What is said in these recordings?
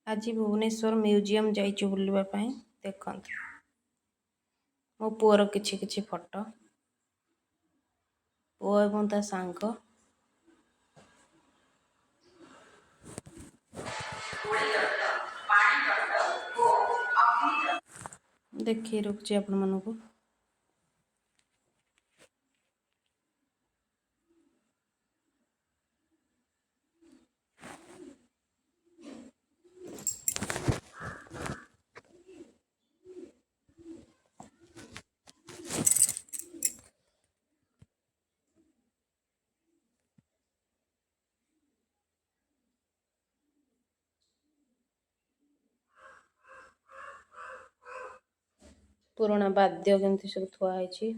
आज भुवनेश्वर म्यूजियम जाइचु बुलवा पाई देखंतु मो पुअर किछि किछि फोटो पुआ एवं ता सांग देखिए रुकछि आपण मनकु पुराना वाद्य केमती सब थुआ हैछि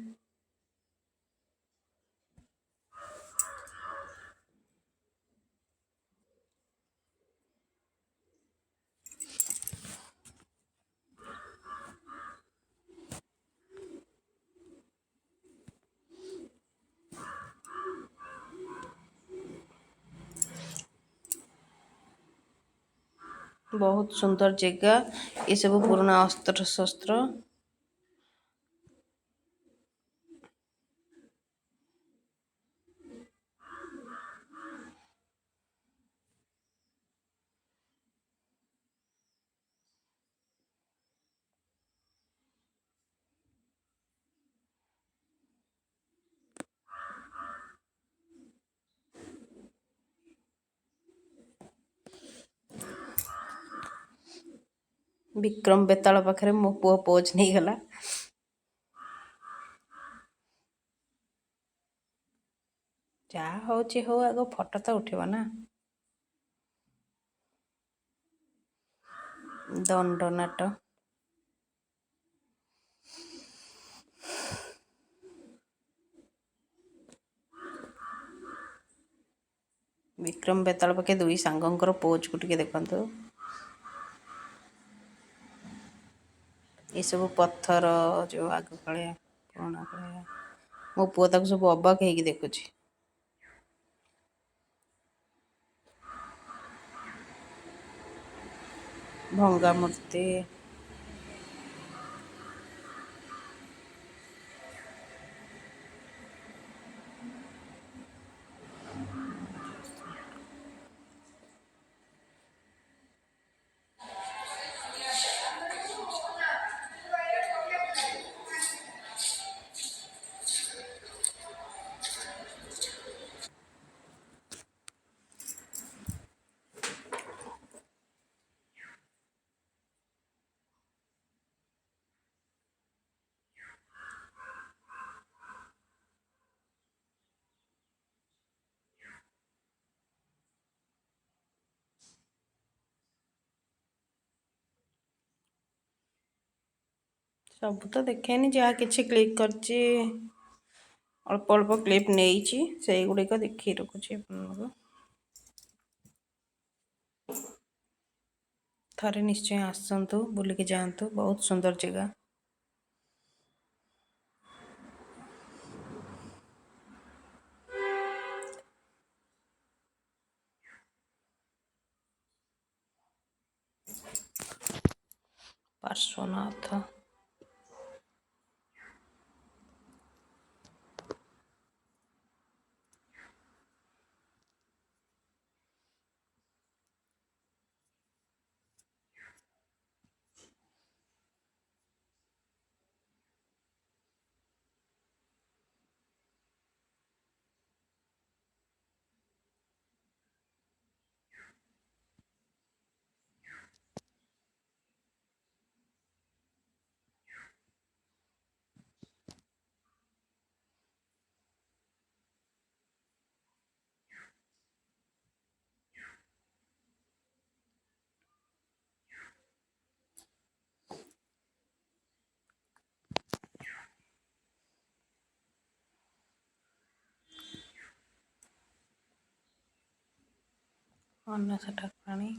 बहुत सुंदर जगह ये सब पुराना अस्त्र शस्त्र विक्रम बेताल पाखरे मो पुओ पोज नहीं गला जा होची हो आगो फोटो तो उठिबो ना दंडनाट विक्रम बेताल पाखे दुई सांगंकर पोज को टिके देखंतु ये सब पत्थर जो आग काले पुराना काले मो पुओ ताको सब अबाक हेकी देखुची भंगा मूर्ति सब तो देखेनी जहाँ किसी क्लिक करची अल्प अल्प क्लिप नहीं से गुड़िक देखी रखुची थरे निश्चय आसतु बुलिकी जातु बहुत सुंदर जगह पार्श्वनाथ अन्नसा ठाकुराणी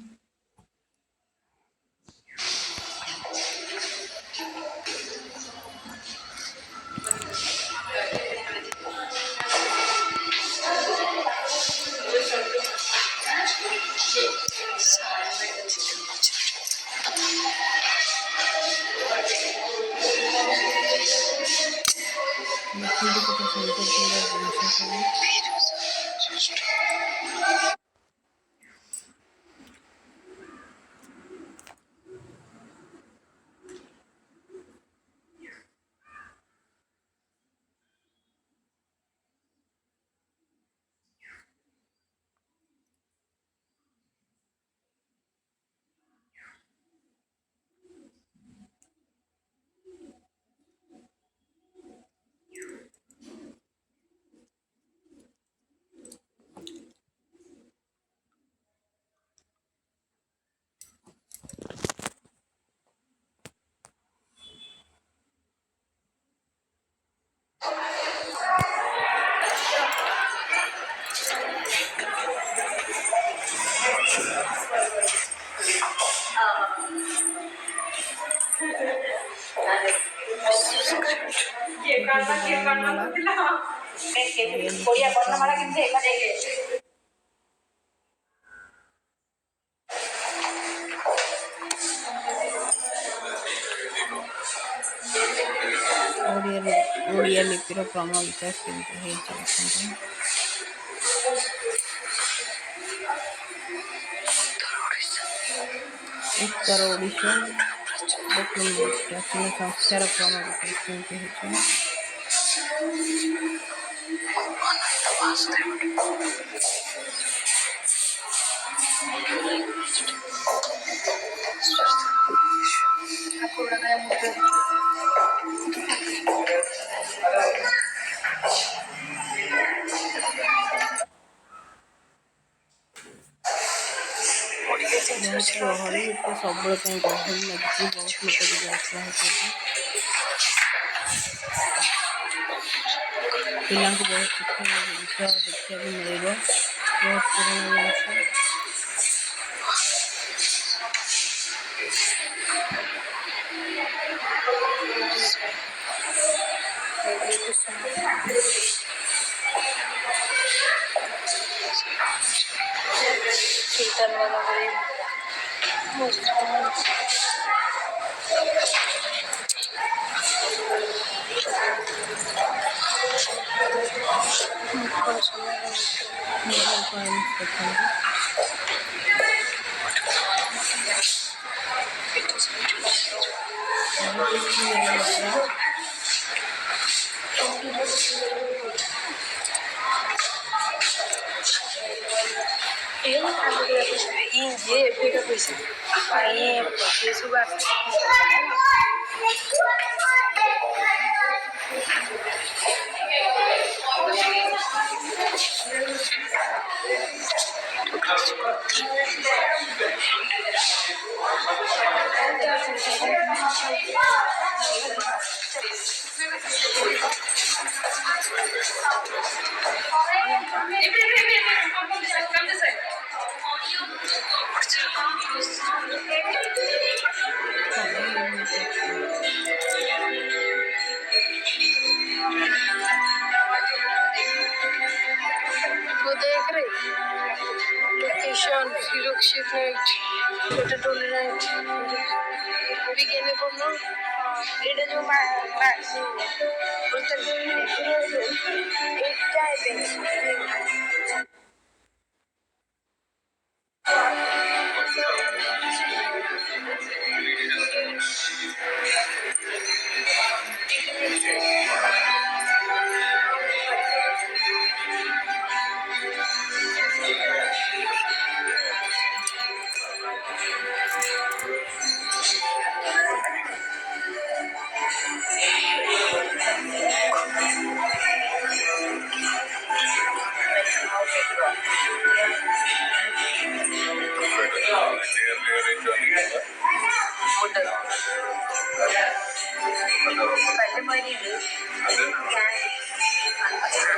ଓଡ଼ିଆ ଲିପିର କ୍ରମ ବିକାଶ କେମିତି ହେଇଛି ଦେଖନ୍ତୁ। ଉତ୍ତର ଓଡ଼ିଶା ଦେଖନ୍ତୁ ପ୍ରାଚୀନ ସଂଖ୍ୟାର କ୍ରମ ବିକାଶ କେମିତି ହେଇଛି। ବହୁତ ଗହଳି ଏତେ ସବୁବେଳେ ପାଇଁ ଗହଳି ଲାଗିଛି, ବହୁତ ଲୋକ ଯିବା ଆସିବା ହେଉଛନ୍ତି। ପିଲାଙ୍କୁ ବହୁତ ଶିକ୍ଷଣୀୟ ଜିନିଷ ଦେଖିବାକୁ ମିଳିବ, ବହୁତ ପୁରୁଣା ଜିନିଷ।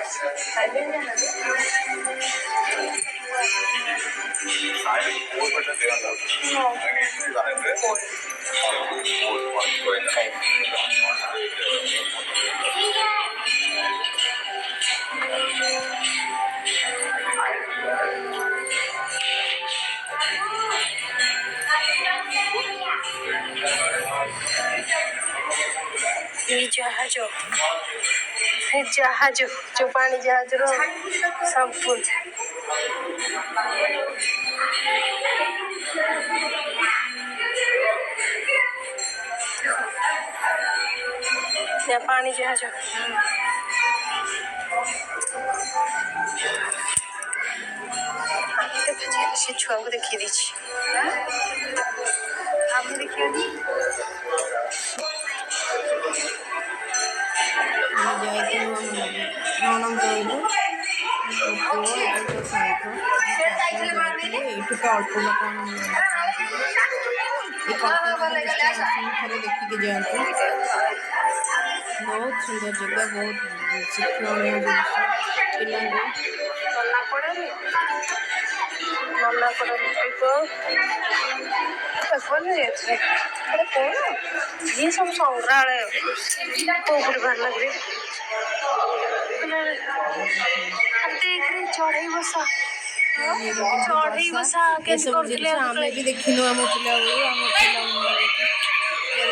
सुरक्षित जहाज जहाज जो पानी जहाज संपूर्ण पानी जहाज से छुआ को देखी दीची देखिके जाते बहुत सुंदर जगह बहुत शिक्षणीय जिन पिला ये सब संग्रहालय बाहर लग रही चढ़ई बसा चढ़ई बसा आमे भी देखिनु आम पिला बेलू आम पिला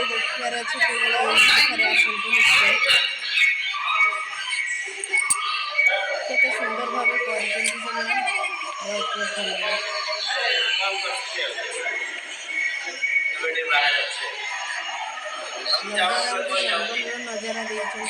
देखियार अच्छे थे आसतु निश्चय केते सुंदर भाव बहुत भल जंगल नजारा देखते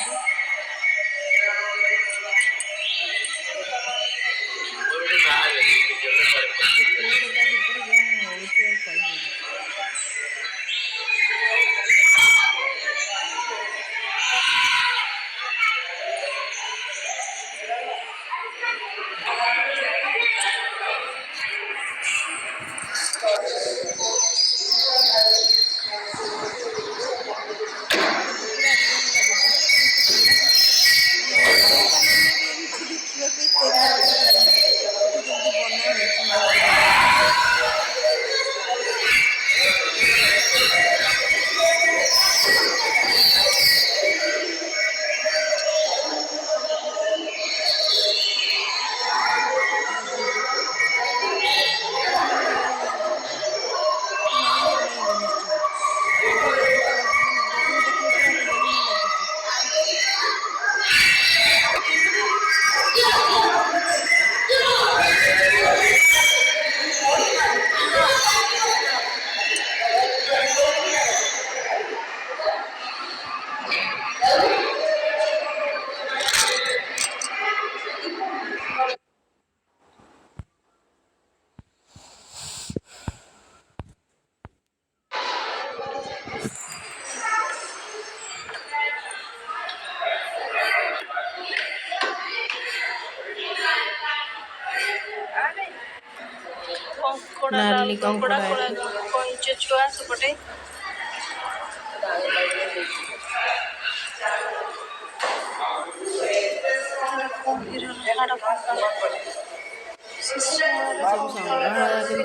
नाली कंकड़ा कंच छुआ सेपटे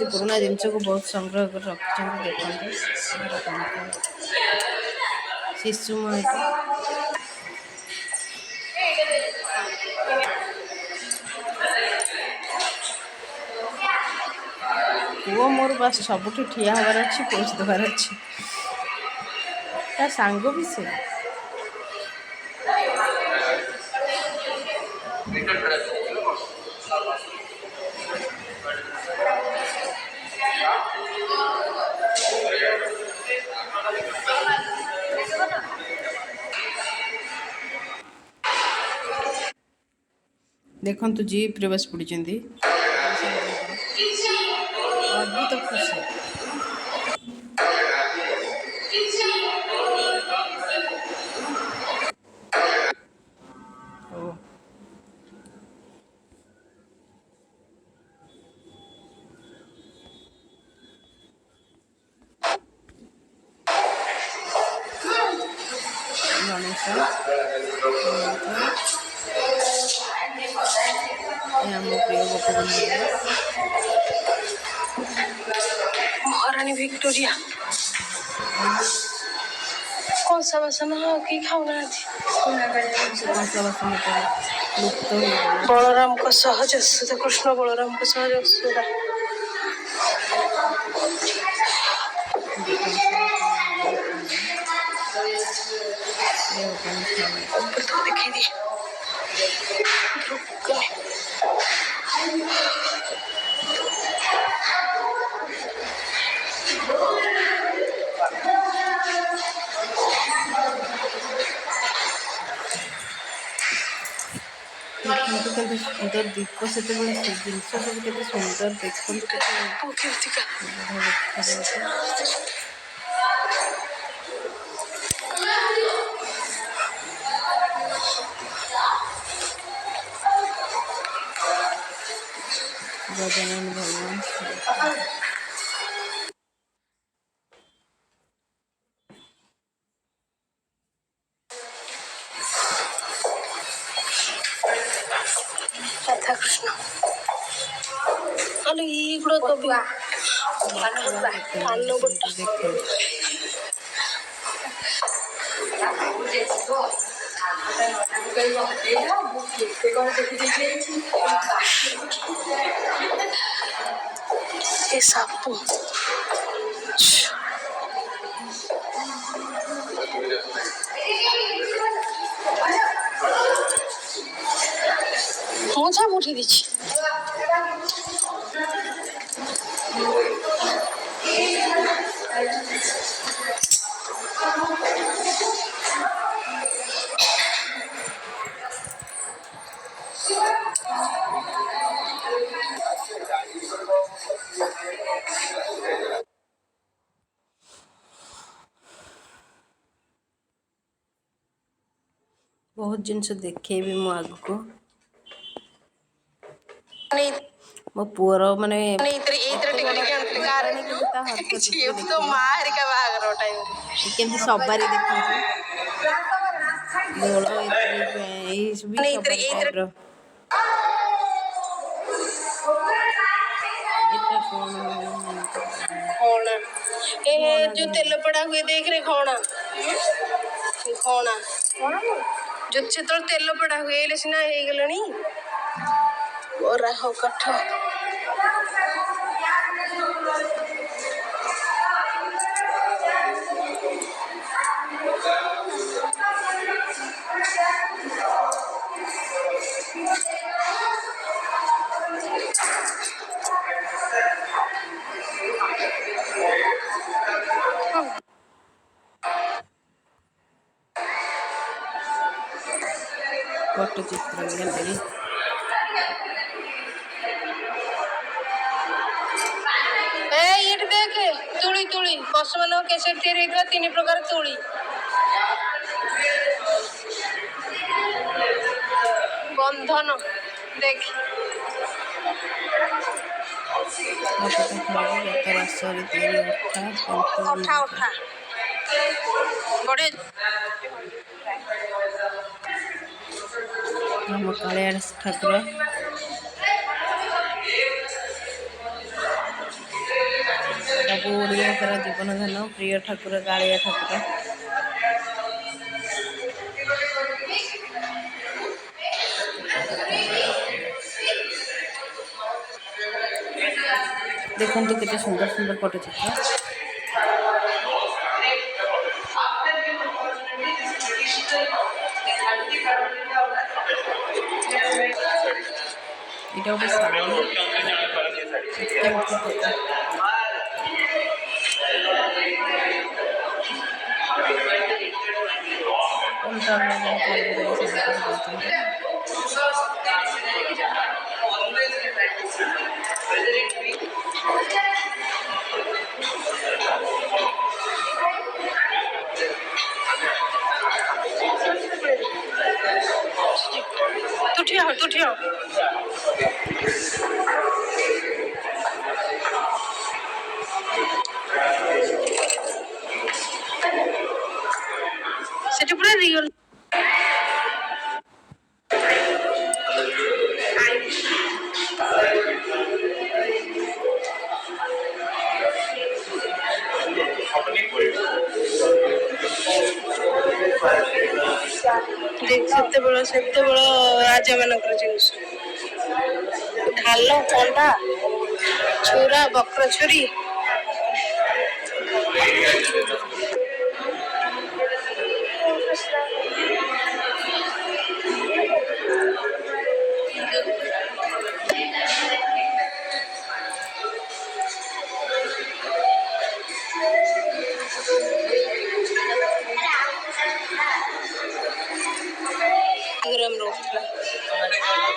पुराना जिनस को बहुत संग्रह कर रखते देखते शिशु पुओ मोर बास सबुठ ठिया हबार अच्छी पोज देवार अच्छी ता सांग भी से देखु जीप रे बस पड़ी अद्भुत खुशी गणेश आम प्रिय गोपबंधु महारानी विक्टोरिया कौन सा बसन कि खाऊना लुप्त बलराम को सहज यशोदा कृष्ण बलराम को सहज यशोदा देखी दी देखते सुंदर दीप से जिनस सब के सुंदर देखते गजानन भगवान राधा कृष्ण अरे इगुड़ा तो भी पान गोटा ये सापू मोछा मुठी दीची बहुत जिनस देखेबी मो आग को मो पुअर माने केमती सवारी देखते दोल जो तेल पड़ा हुए देख रहे खोना खोना जो तो तेल पड़ा हुए सीना हो गलानी और हो कठ पट्टचित्र गैलरी देखे तुली तुली पशु मान कैसे तीन प्रकार तुली बंधन देख उठा उठा बड़े कालिया ठाकुर सब ओडिया जीवन धन प्रिय ठाकुर कालिया ठाकुर देखो केते सुंदर सुंदर पट्टचित्र এটা হবে শাড়ি কোনটা तू ठिया सेटा पूरा रियल देख सकते बड़ा राजा मानकर जिनिस ढाल कंडा छुरा बक्र छुरी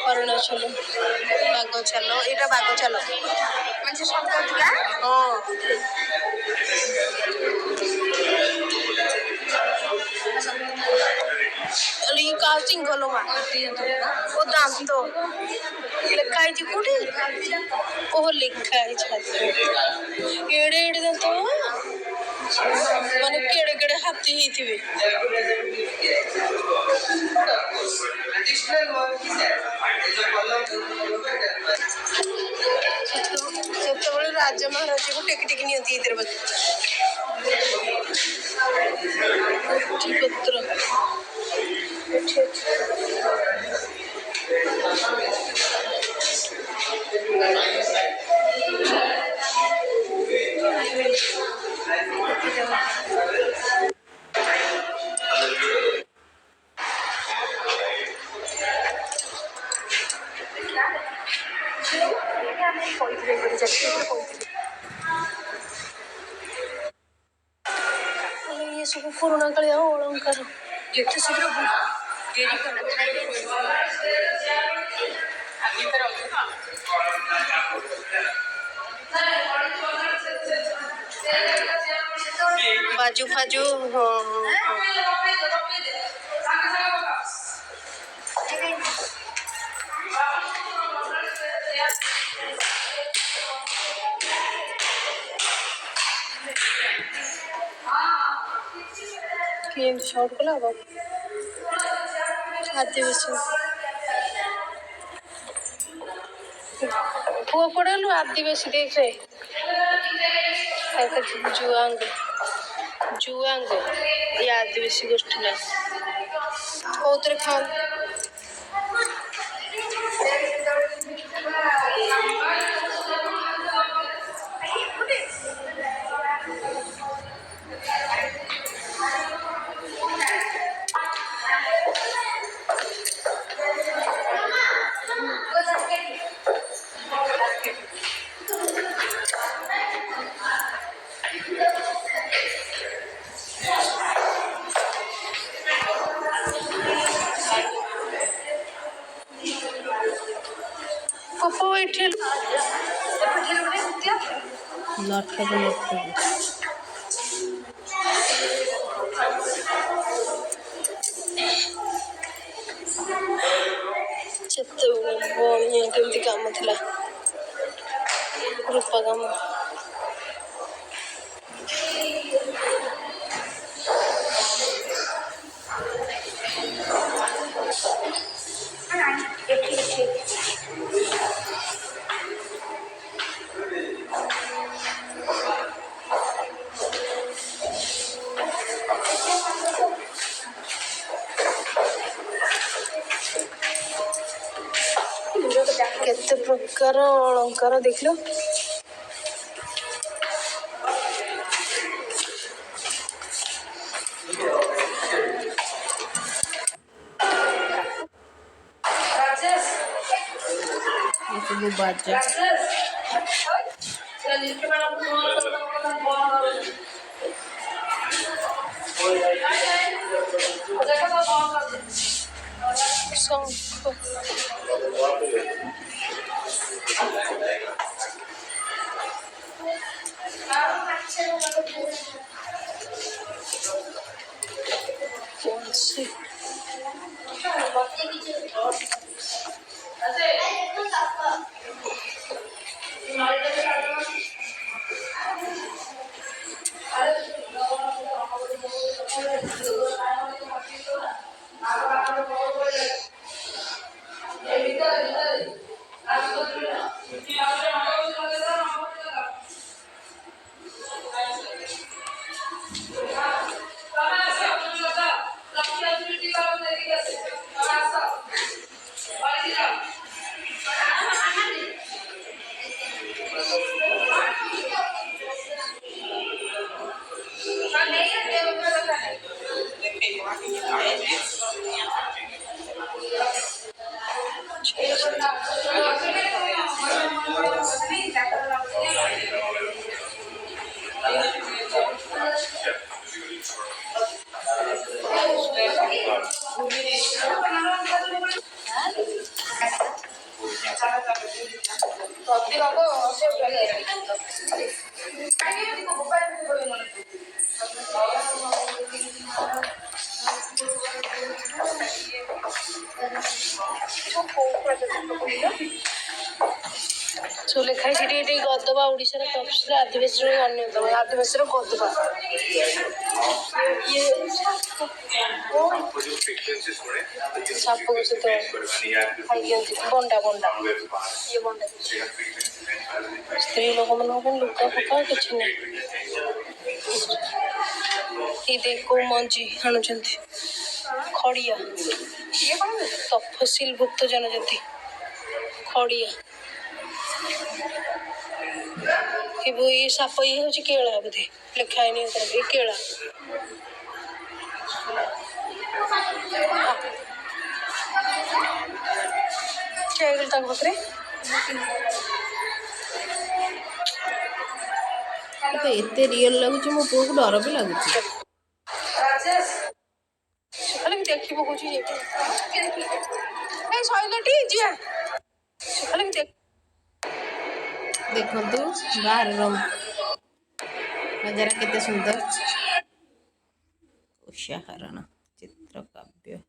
अरुणाचल बागचाल यहाँ बागचाल हाँ ये काउचिंग गलो मा ओ दांत लिखा है कोठी ओ लिखा है छाती एड़े एड़े दांत माने केड़े केड़े हाथी ही थिबे राजा महाराजा को टेक टेक नहीं होती इधर पत्र ये सब पुराना कालिया अलंकार जेते शीघ्र डेरी बाजू फाजू शॉर्ट कला आदिवासी पुआ पड़ेलु आदिवासी देख रहे जुआंग जुआंग ये आदिवासी गोष्ठी ना कौतरे खान पप्पू बैठे केमती काम थिला रूपा काम केते प्रकार अलंकार देख लो बाजा ସବୁ ଲେଖା ହେଇଛି ଏଠି ଗଦବା ଓଡ଼ିଶାର ତଫସିଲ ଆଦିବାସୀର ଅନ୍ୟତମ ଆଦିବାସୀର ଗଦବା ସାପକୁ ସେତେ ଖାଇଦିଅନ୍ତି ବଣ୍ଡା ବଣ୍ଡା ଇଏ ବଣ୍ଡା ସ୍ତ୍ରୀ ଲୋକମାନଙ୍କ ପାଇଁ ଲୁଗା ଫୁକା କିଛି ନାହିଁ। ଏଇ କୋଉ ମଞ୍ଜି ଆଣୁଛନ୍ତି ଖଡ଼ିଆ ତଫସିଲ ଭୁକ୍ତ ଜନଜାତି ଖଡ଼ିଆ ये साप ये हूँ केला बोधे लिखा है ये केला क्या पाखे एते रियल लगुच मो पुओ को डर भी लगुच देखी पकौच देखु बाहर नजारा केते सुंदर उषाहरण चित्रकाव्य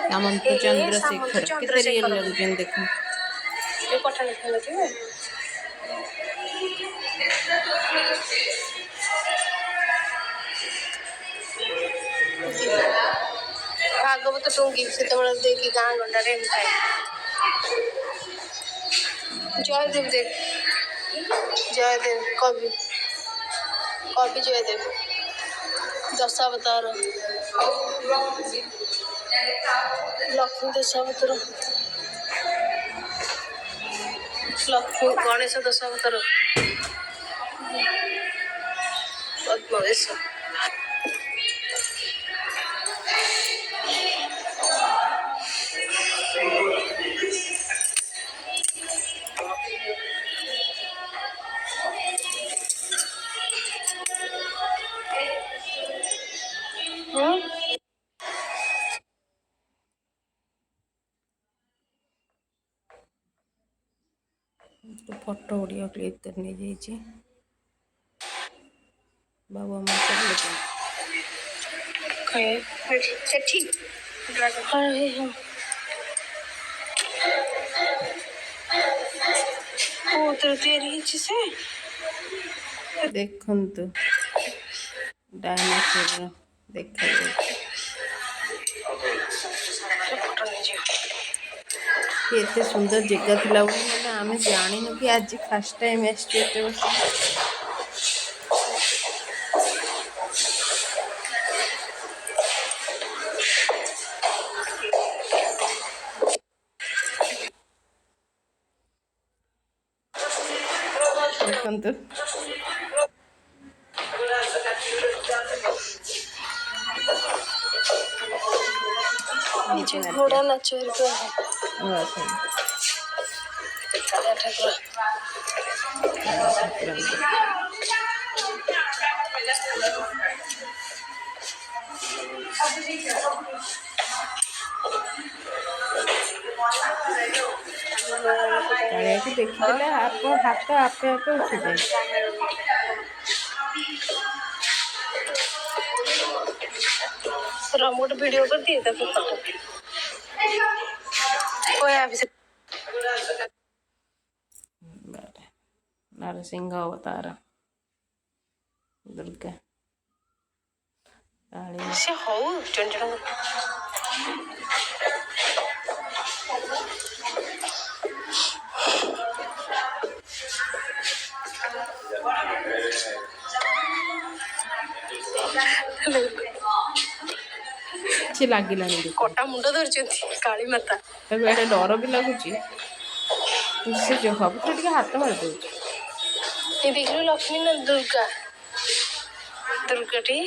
सामंत चंद्रशेखर केते रियल लगुचन देखो ये पठा लिखा लगे भागवत टुंगी से देखी गाँ गंडारे जयदेव देव जयदेव कवि कवि जयदेव दशावतार लक्ष्मी दशावतार लक्ष्मी गणेश दशावतार पद्मवेश तो फोटो ऑडियो क्लिक करने जाइए बाबू हम देखु डायनासोर देखा एते सुंदर जगह थी आम जान कि आज फास्ट टाइम आसते वर्ष देखते घोड़ा नाच देखिए आप हाथ आपे आपे उठी जाए गोटे वीडियो कर दिए नरसिंह अवतार दुर्गा से हो जन जन କିଛି ଲାଗିଲାନି କଟା ମୁଣ୍ଡ ଧରିଛନ୍ତି କାଳୀ ମାତା ତାକୁ ଏଇଟା ଡର ବି ଲାଗୁଛି ସେ ସବୁଥିରେ ଟିକେ ହାତ ମାରି ଦଉଛି ଏ ଦେଖିଲୁ ଲକ୍ଷ୍ମୀ ନା ଦୁର୍ଗା ଦୁର୍ଗାଟି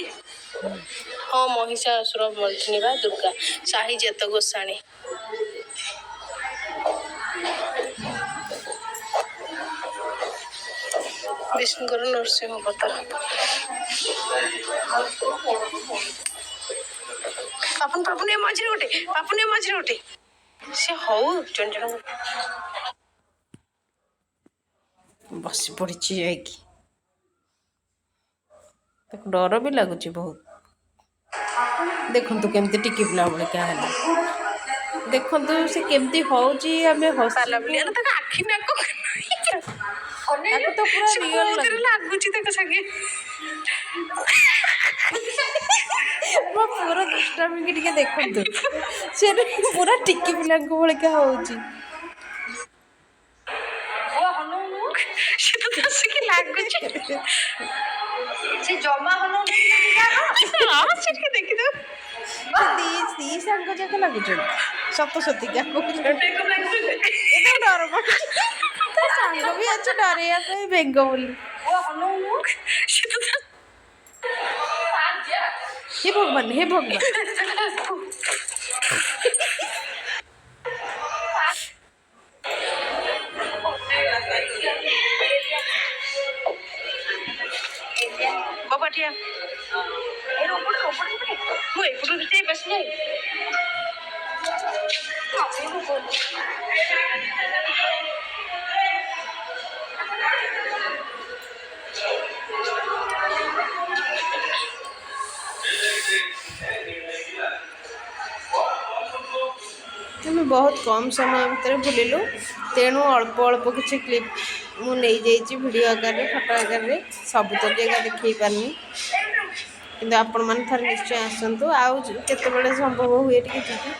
ହଁ ମହିଷାସୁର ମର୍ଦ୍ଦିନୀ ବା ଦୁର୍ଗା ସାହି ଜାତ ଗୋସାଣୀ ବିଷ୍ଣୁଙ୍କର ନରସିଂହ ଅବତାର पापन ये मझे गोटे से हो जन जन बस पड़ी जाकि डर भी लगुच बहुत ଦେଖନ୍ତୁ କେମିତି ଟିକି ପିଲା ଭଳି क्या ହେଲା ଦେଖନ୍ତୁ ସେ କେମିତି ହଉଛି ଆମେ ହସିବୁ ତାର ଆଖି ନାକ ତାକୁ ତ ପୁରା ରିଅଲ ଲାଗୁଛି ତାଙ୍କ ସାଙ୍ଗେ ମୋ ପୁରା ଦୁଷ୍ଟାମୀ ଟିକେ ଦେଖନ୍ତୁ ସେ ପୁରା ଟିକି ପିଲାଙ୍କ ଭଳିକା ହଉଛି ସେ ଜମା ହନଉନି ଦେଖିଦ ଦି ସାଙ୍ଗ ଯାକ ଲାଗୁଛନ୍ତି ସତ ସତିକା ଡର ମାଡୁଛି ତା ସାଙ୍ଗ ବି ଅଛି ଡରେଇବା ପାଇଁ ବେଙ୍ଗ ବୋଲି हे भगवान हे भगवान बाबाटिया बस ଆମେ ବହୁତ କମ୍ ସମୟ ଭିତରେ ବୁଲିଲୁ ତେଣୁ ଅଳ୍ପ ଅଳ୍ପ କିଛି କ୍ଲିପ୍ ମୁଁ ନେଇଯାଇଛି ଭିଡ଼ିଓ ଆକାରରେ ଫଟୋ ଆକାରରେ ସବୁ ତ ଜାଗା ଦେଖେଇ ପାରୁନି କିନ୍ତୁ ଆପଣମାନେ ଥରେ ନିଶ୍ଚୟ ଆସନ୍ତୁ ଆଉ କେତେବେଳେ ସମ୍ଭବ ହୁଏ ଟିକେ ଯିବି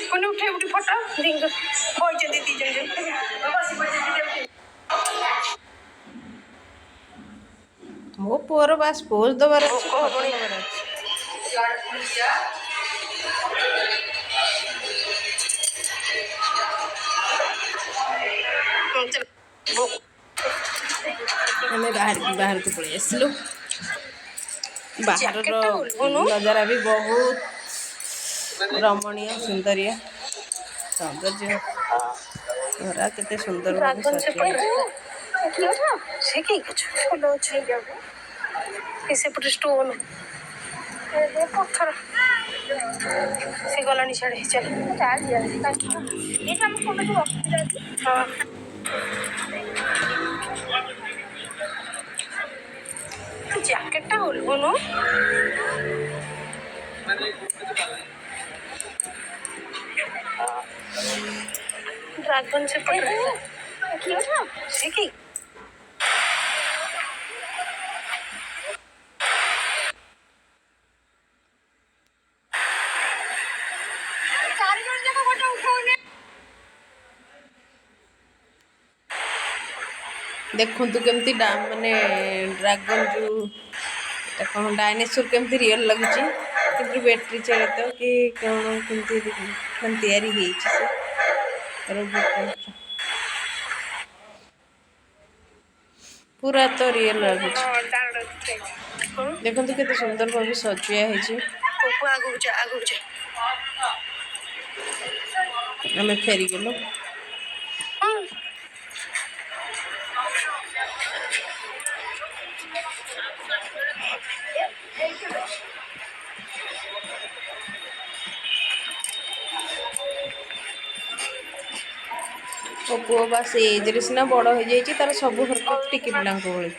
कोने उठे उठी फटा दिंग होई जंदी दी जंदे मो पुअर बास पोज दबार अछि हमें बाहर को पड़े आसलु बाहर नजारा भी बहुत रमणीय सुंदरिया सौंदर्य घरा केते सुंदर स्टोन पत्थर से गलानी छाड़े चल जैकेटा खोलबो ड्रैगन से से की देखु केमती माने ड्रैगन जो कौन डायनासोर केमती रियल लगुच कि बैटरी चलित कि कौन केमती तैयारी पूरा तो रियल लगुच देखु केते सुंदर भाव सजुआ आम फेरी गलु ओ पुओ बास एज सीना बड़ हो जाइए तार सब हरकत टिकी पिला भाई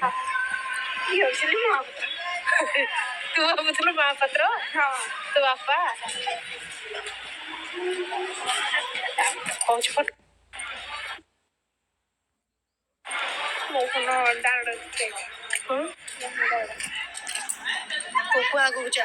तू भावुल महापात्र तो बापा आगू जा